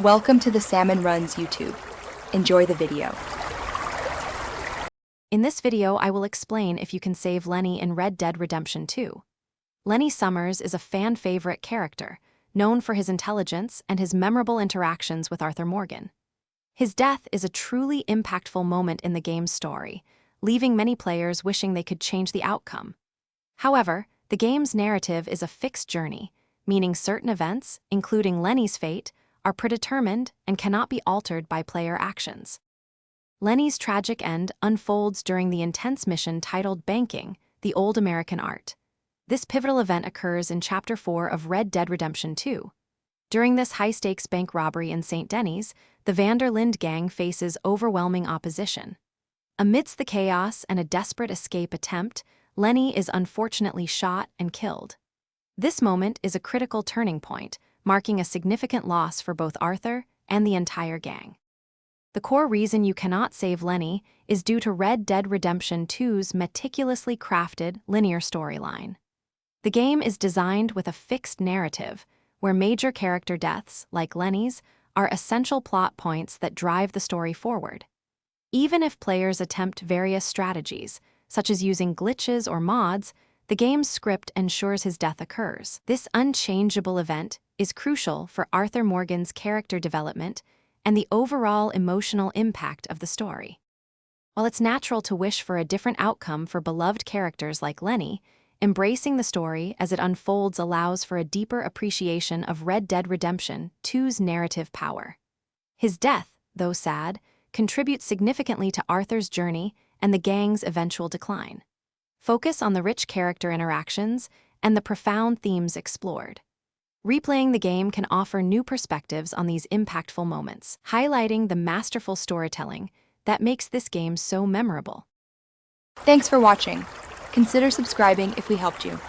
Welcome to the Salmon Runs YouTube. Enjoy the video. In this video, I will explain if you can save Lenny in Red Dead Redemption 2. Lenny Summers is a fan-favorite character, known for his intelligence and his memorable interactions with Arthur Morgan. His death is a truly impactful moment in the game's story, leaving many players wishing they could change the outcome. However, the game's narrative is a fixed journey, meaning certain events, including Lenny's fate, are predetermined and cannot be altered by player actions. Lenny's tragic end unfolds during the intense mission titled Banking, the Old American Art. This pivotal event occurs in Chapter 4 of Red Dead Redemption 2. During this high-stakes bank robbery in St. Denis, the Vanderlinde gang faces overwhelming opposition. Amidst the chaos and a desperate escape attempt, Lenny is unfortunately shot and killed. This moment is a critical turning point, marking a significant loss for both Arthur and the entire gang. The core reason you cannot save Lenny is due to Red Dead Redemption 2's meticulously crafted linear storyline. The game is designed with a fixed narrative, where major character deaths, like Lenny's, are essential plot points that drive the story forward. Even if players attempt various strategies, such as using glitches or mods, the game's script ensures his death occurs. This unchangeable event is crucial for Arthur Morgan's character development and the overall emotional impact of the story. While it's natural to wish for a different outcome for beloved characters like Lenny, embracing the story as it unfolds allows for a deeper appreciation of Red Dead Redemption 2's narrative power. His death, though sad, contributes significantly to Arthur's journey and the gang's eventual decline. Focus on the rich character interactions and the profound themes explored. Replaying the game can offer new perspectives on these impactful moments, highlighting the masterful storytelling that makes this game so memorable. Thanks for watching. Consider subscribing if we helped you.